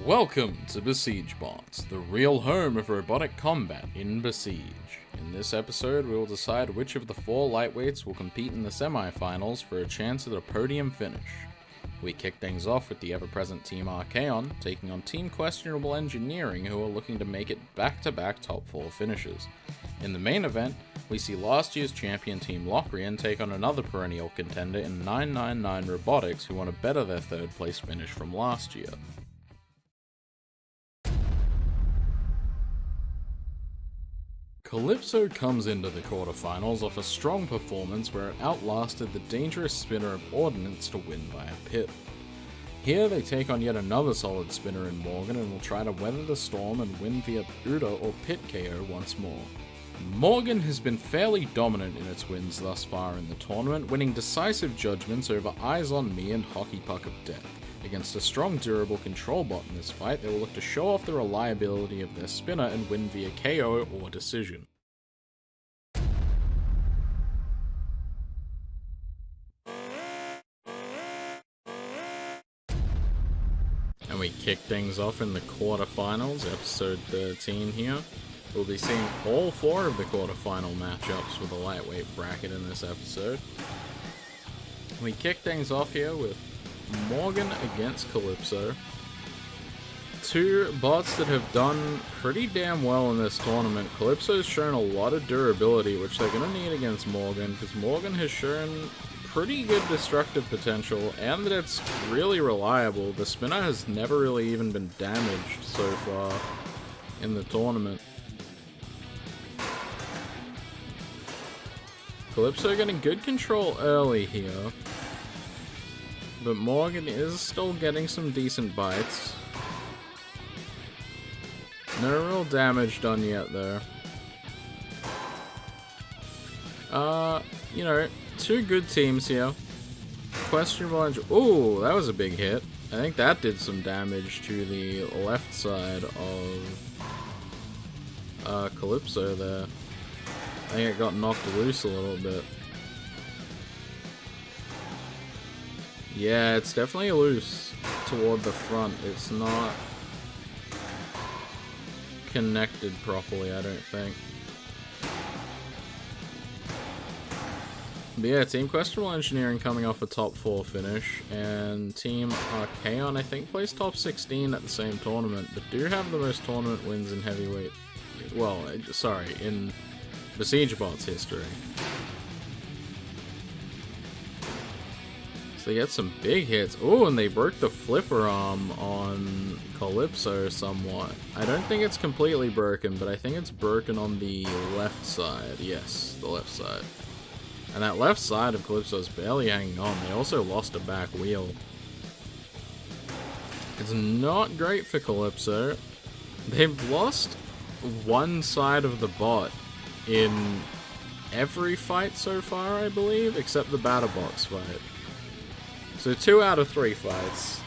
Welcome to Besiege Bots, the real home of robotic combat in Besiege. In this episode, we will decide which of the 4 lightweights will compete in the semifinals for a chance at a podium finish. We kick things off with the ever-present Team Archaon, taking on Team Questionable Engineering, who are looking to make it back-to-back top 4 finishes. In the main event, we see last year's champion Team Locrian take on another perennial contender in 999 Robotics, who want to better their 3rd place finish from last year. Calypso comes into the quarterfinals off a strong performance where it outlasted the dangerous spinner of Ordnance to win by a pit. Here they take on yet another solid spinner in Morgan and will try to weather the storm and win via Uda or pit KO once more. Morgan has been fairly dominant in its wins thus far in the tournament, winning decisive judgments over Eyes on Me and Hockey Puck of Death. Against a strong durable control bot in this fight, they will look to show off the reliability of their spinner and win via KO or decision. And we kick things off in the quarterfinals, episode 13 here. We'll be seeing all 4 of the quarterfinal matchups with a lightweight bracket in this episode. We kick things off here with Morgan against Calypso. 2 bots that have done pretty damn well in this tournament. Calypso's shown a lot of durability, which they're going to need against Morgan, because Morgan has shown pretty good destructive potential, and that it's really reliable. The spinner has never really even been damaged so far in the tournament. Calypso getting good control early here, but Morgan is still getting some decent bites. No real damage done yet though. You know, 2 good teams here. Questionable. Ooh, that was a big hit. I think that did some damage to the left side of Calypso there. I think it got knocked loose a little bit. Yeah, it's definitely loose toward the front. It's not connected properly, I don't think. But yeah, Team Questionable Engineering coming off a top 4 finish, and Team Archaon, I think, placed top 16 at the same tournament, but do have the most tournament wins in heavyweight. Well, sorry, in Besiege Bots history. So they get some big hits. Oh, and they broke the flipper arm on Calypso somewhat. I don't think it's completely broken, but I think it's broken on the left side. Yes, the left side. And that left side of Calypso is barely hanging on. They also lost a back wheel. It's not great for Calypso. They've lost one side of the bot in every fight so far, I believe, except the batter box fight. So 2 out of 3 fights.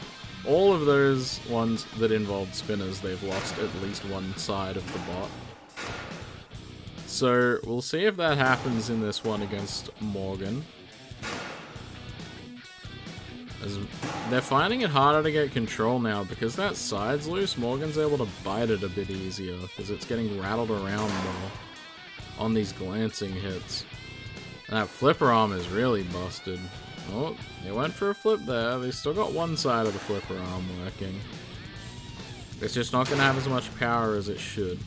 All of those ones that involved spinners, they've lost at least one side of the bot. So we'll see if that happens in this one against Morgan. As they're finding it harder to get control now because that side's loose. Morgan's able to bite it a bit easier because it's getting rattled around more on these glancing hits. And that flipper arm is really busted. Oh, they went for a flip there. They still got one side of the flipper arm working. It's just not going to have as much power as it should.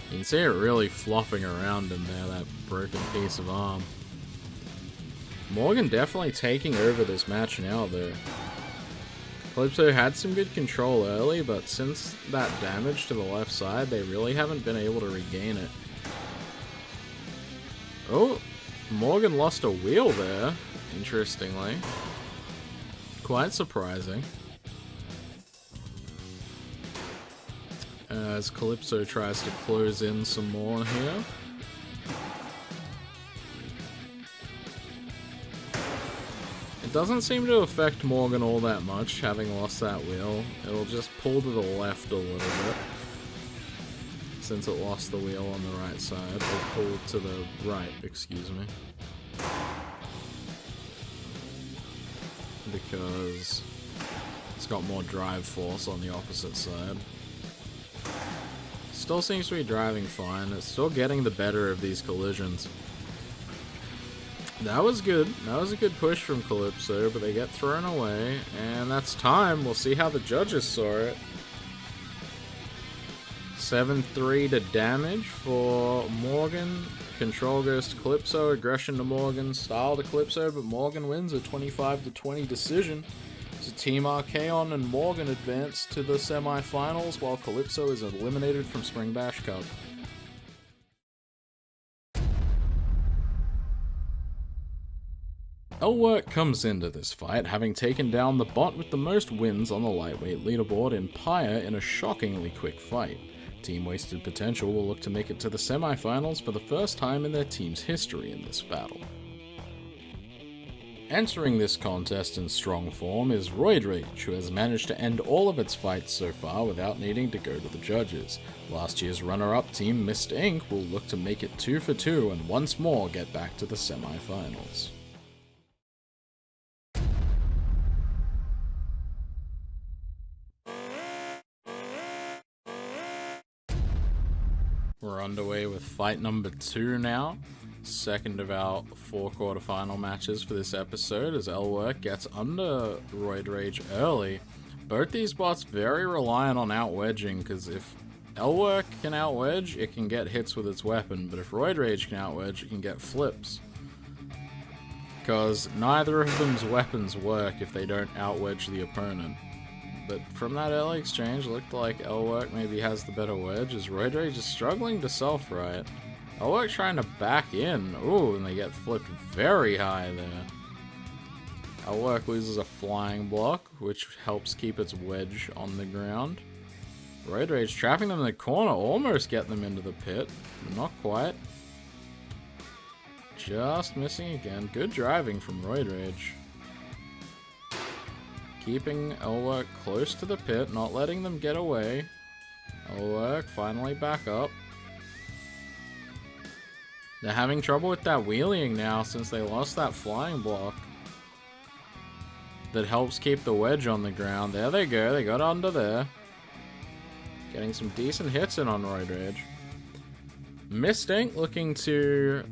You can see it really flopping around in there, that broken piece of arm. Morgan definitely taking over this match now though. Calypso had some good control early, but since that damage to the left side, they really haven't been able to regain it. Oh, Morgan lost a wheel there, interestingly. Quite surprising. As Calypso tries to close in some more here. It doesn't seem to affect Morgan all that much, having lost that wheel. It'll just pull to the left a little bit, since it lost the wheel on the right side. Or pull to the right, excuse me. because It's got more drive force on the opposite side. Still seems to be driving fine. It's still getting the better of these collisions. That was good. That was a good push from Calypso, but they get thrown away, and that's time. We'll see how the judges saw it. 7-3 to damage for Morgan. Control goes to Calypso, aggression to Morgan, style to Calypso, but Morgan wins a 25-20 decision. So Team Archaon and Morgan advance to the semifinals, while Calypso is eliminated from Spring Bash Cup. Lwerk comes into this fight, having taken down the bot with the most wins on the lightweight leaderboard in Pyre in a shockingly quick fight. Team Wasted Potential will look to make it to the semifinals for the first time in their team's history in this battle. Entering this contest in strong form is Roid, who has managed to end all of its fights so far without needing to go to the judges. Last year's runner-up team, Mist Inc. will look to make it 2 for 2 and once more get back to the semifinals. We're underway with fight number 2 now. Second of our 4 quarterfinal matches for this episode as Lwerk gets under Roid early. Both these bots very reliant on out-wedging, because if Lwerk can out-wedge, it can get hits with its weapon, but if Roid can out-wedge, it can get flips. Because neither of them's weapons work if they don't out-wedge the opponent. But from that early exchange, looked like Lwerk maybe has the better wedge, as Roid is struggling to self-right. Lwerk trying to back in. Ooh, and they get flipped very high there. Lwerk loses a flying block, which helps keep its wedge on the ground. Roid trapping them in the corner, almost getting them into the pit. Not quite. Just missing again. Good driving from Roid. Keeping Lwerk close to the pit, not letting them get away. Lwerk finally back up. They're having trouble with that wheeling now since they lost that flying block that helps keep the wedge on the ground. There they go, they got under there. Getting some decent hits in on Roid. Mist Inc. looking to...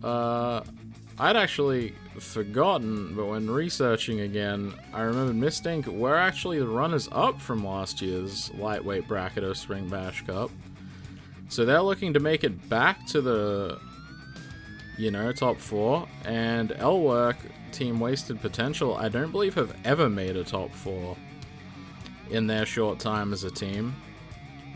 I'd actually forgotten, but when researching again, I remembered Mist Inc. were actually the runners-up from last year's lightweight bracket of Spring Bash Cup. So they're looking to make it back to the, top 4. And Lwerk, Team Wasted Potential, I don't believe have ever made a top 4 in their short time as a team.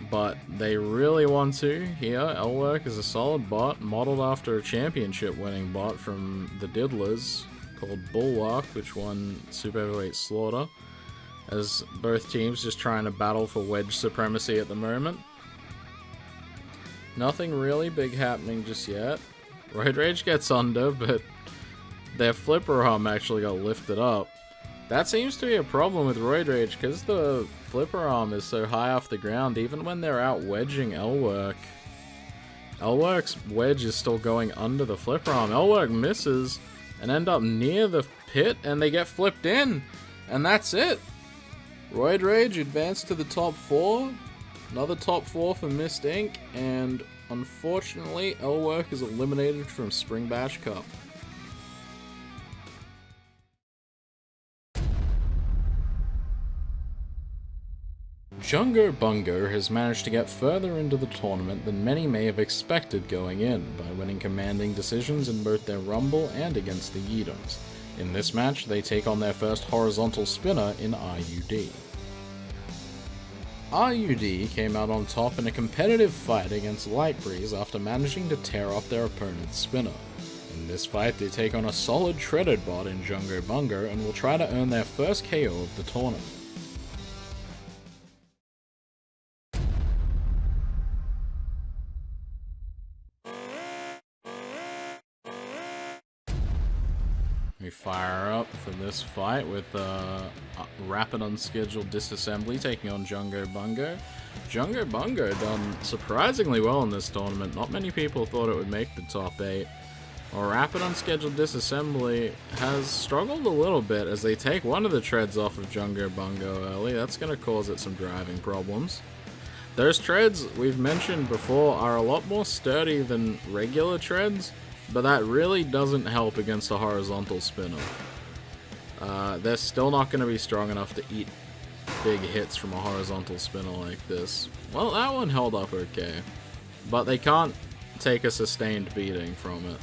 But they really want to here. Lwerk is a solid bot, modeled after a championship-winning bot from the Diddlers called Bulwark, which won Super Heavyweight Slaughter, as both teams just trying to battle for wedge supremacy at the moment. Nothing really big happening just yet. Roid gets under, but their flipper arm actually got lifted up. That seems to be a problem with Roid because the flipper arm is so high off the ground, even when they're out wedging Lwerk. Lwerk's wedge is still going under the flipper arm. Lwerk misses and end up near the pit, and they get flipped in. And that's it. Roid advanced to the top 4. Another top 4 for Mist Inc. And unfortunately, Lwerk is eliminated from Spring Bash Cup. Jungo Bungo has managed to get further into the tournament than many may have expected going in, by winning commanding decisions in both their Rumble and against the Yeetums. In this match, they take on their first horizontal spinner in RUD. RUD came out on top in a competitive fight against Lightbreeze after managing to tear off their opponent's spinner. In this fight, they take on a solid shredded bot in Jungo Bungo and will try to earn their first KO of the tournament. We fire up for this fight with rapid unscheduled Disassembly taking on Jungo Bungo. Jungo Bungo done surprisingly well in this tournament. Not many people thought it would make the top 8. Well, Rapid Unscheduled Disassembly has struggled a little bit as they take one of the treads off of Jungo Bungo early. That's going to cause it some driving problems. Those treads, we've mentioned before, are a lot more sturdy than regular treads, but that really doesn't help against a horizontal spinner. They're still not going to be strong enough to eat big hits from a horizontal spinner like this. Well, that one held up okay, but they can't take a sustained beating from it.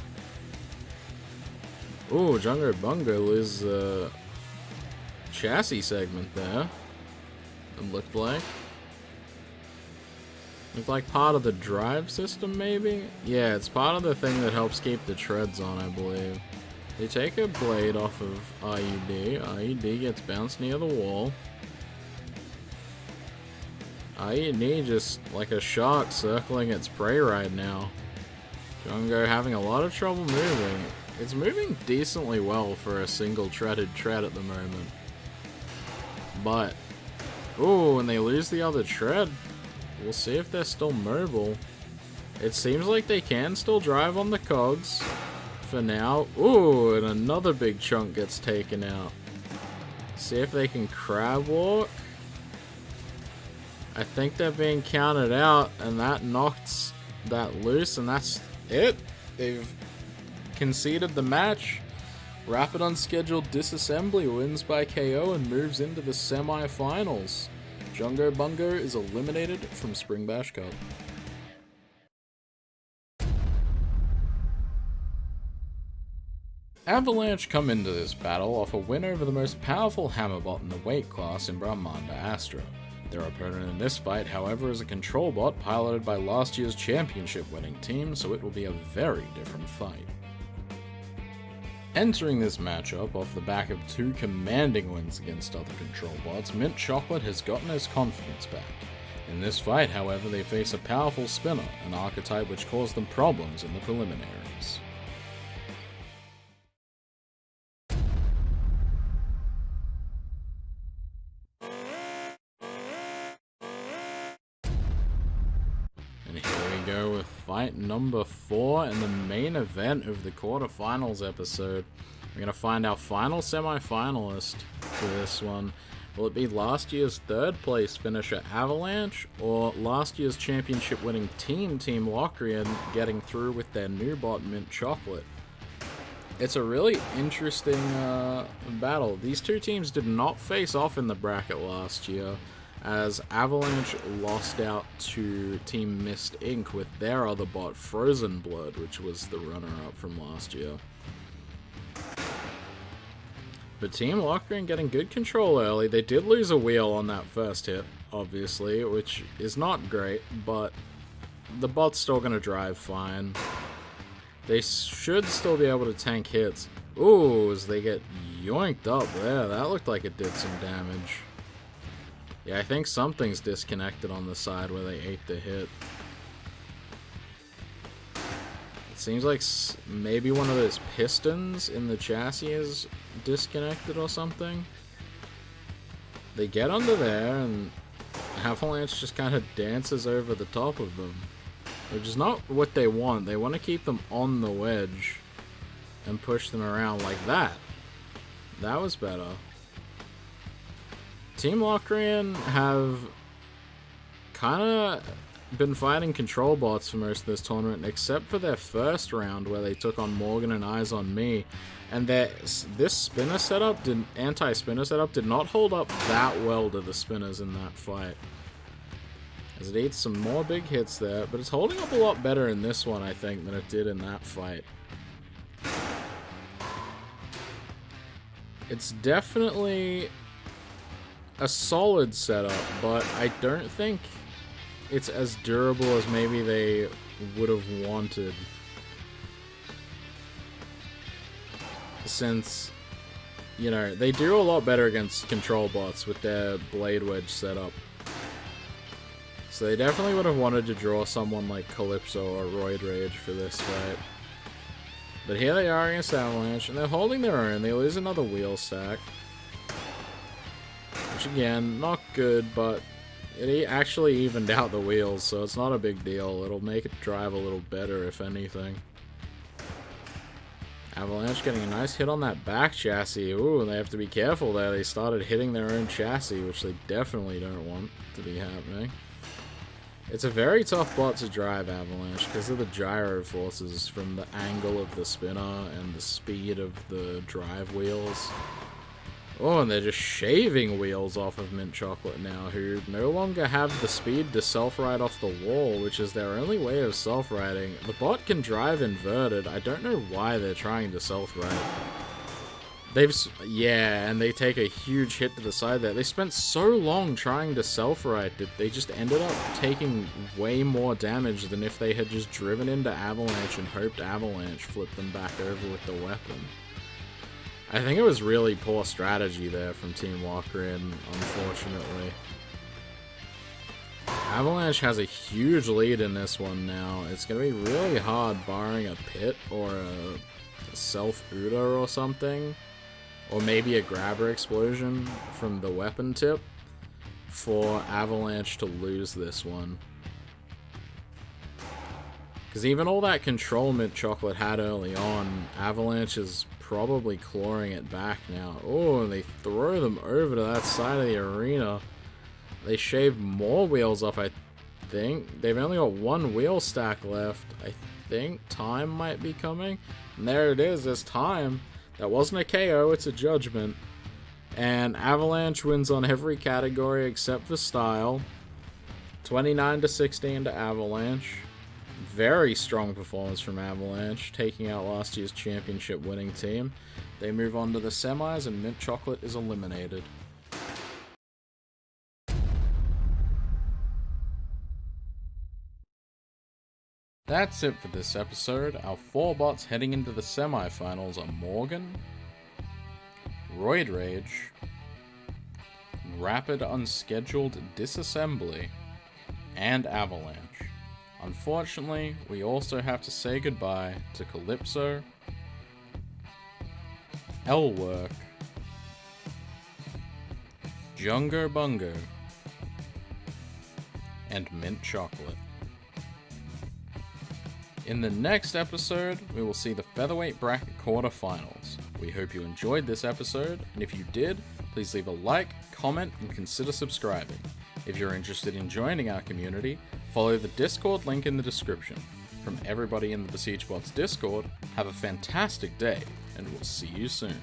Ooh, Jungo Bungo loses a chassis segment there. It looked like. It's like part of the drive system, maybe? Yeah, it's part of the thing that helps keep the treads on, I believe. They take a blade off of IED. IED gets bounced near the wall. IED just like a shark circling its prey right now. Jungo having a lot of trouble moving. It's moving decently well for a single treaded tread at the moment. But, ooh, when they lose the other tread, we'll see if they're still mobile. It seems like they can still drive on the cogs for now. Ooh, and another big chunk gets taken out. See if they can crab walk. I think they're being counted out, and that knocks that loose, and that's it. They've conceded the match. Rapid Unscheduled Disassembly wins by KO and moves into the semifinals. Jungo Bungo is eliminated from Spring Bash Cup. Avalanche come into this battle off a win over the most powerful hammerbot in the weight class in Brahmanda Astra. Their opponent in this fight, however, is a control bot piloted by last year's championship winning team, so it will be a very different fight. Entering this matchup off the back of two commanding wins against other control bots, Mint Chocolate has gotten his confidence back. In this fight, however, they face a powerful spinner, an archetype which caused them problems in the preliminaries. And here we go with fight number 4 in the main event of the quarterfinals episode. We're going to find our final semi-finalist for this one. Will it be last year's third place finisher Avalanche, or last year's championship winning Team Lwerk getting through with their new bot Mint Chocolate? It's a really interesting battle. These two teams did not face off in the bracket last year, as Avalanche lost out to Team Mist Inc. with their other bot, Frozen Blood, which was the runner-up from last year. But Team Lwerk getting good control early. They did lose a wheel on that first hit, obviously, which is not great, but the bot's still going to drive fine. They should still be able to tank hits. Ooh, as they get yoinked up there. That looked like it did some damage. Yeah, I think something's disconnected on the side where they ate the hit. It seems like maybe one of those pistons in the chassis is disconnected or something. They get under there and Avalanche just kind of dances over the top of them, which is not what they want. They want to keep them on the wedge and push them around like that. That was better. Team Lwerk have kind of been fighting control bots for most of this tournament, except for their first round where they took on Morgan and Eyes on Me. And this spinner setup, anti-spinner setup, did not hold up that well to the spinners in that fight. As it eats some more big hits there, but it's holding up a lot better in this one, I think, than it did in that fight. It's definitely a solid setup, but I don't think it's as durable as maybe they would have wanted. Since, you know, they do a lot better against control bots with their blade wedge setup. So they definitely would have wanted to draw someone like Calypso or Roid Rage for this fight. But here they are against Avalanche, and they're holding their own. They lose another wheel stack. Which again, not good, but it actually evened out the wheels, so it's not a big deal. It'll make it drive a little better, if anything. Avalanche getting a nice hit on that back chassis. Ooh, and they have to be careful there. They started hitting their own chassis, which they definitely don't want to be happening. It's a very tough bot to drive, Avalanche, because of the gyro forces from the angle of the spinner and the speed of the drive wheels. Oh, and they're just shaving wheels off of Mint Chocolate now, who no longer have the speed to self-ride off the wall, which is their only way of self-riding. The bot can drive inverted. I don't know why they're trying to self-ride. Yeah, and they take a huge hit to the side there. They spent so long trying to self-ride that they just ended up taking way more damage than if they had just driven into Avalanche and hoped Avalanche flipped them back over with the weapon. I think it was really poor strategy there from Team Walkerin, unfortunately. Avalanche has a huge lead in this one now. It's going to be really hard, barring a pit or a self-Uda or something, or maybe a grabber explosion from the weapon tip, for Avalanche to lose this one. Because even all that control Mint Chocolate had early on, Avalanche is probably clawing it back now. Oh, and they throw them over to that side of the arena. They shave more wheels off, I think. They've only got one wheel stack left. I think time might be coming. And there it is, there's time. That wasn't a KO, it's a judgment. And Avalanche wins on every category except for style. 29-16 to Avalanche. Very strong performance from Avalanche, taking out last year's championship winning team. They move on to the semis and Mint Chocolate is eliminated. That's it for this episode. Our 4 bots heading into the semifinals are Morgan, Roid Rage, Rapid Unscheduled Disassembly, and Avalanche. Unfortunately, we also have to say goodbye to Calypso, Lwerk, Jungo Bungo, and Mint Chocolate. In the next episode, we will see the Featherweight Bracket quarterfinals. We hope you enjoyed this episode, and if you did, please leave a like, comment, and consider subscribing. If you're interested in joining our community, follow the Discord link in the description. From everybody in the Besiege Bots Discord, have a fantastic day, and we'll see you soon.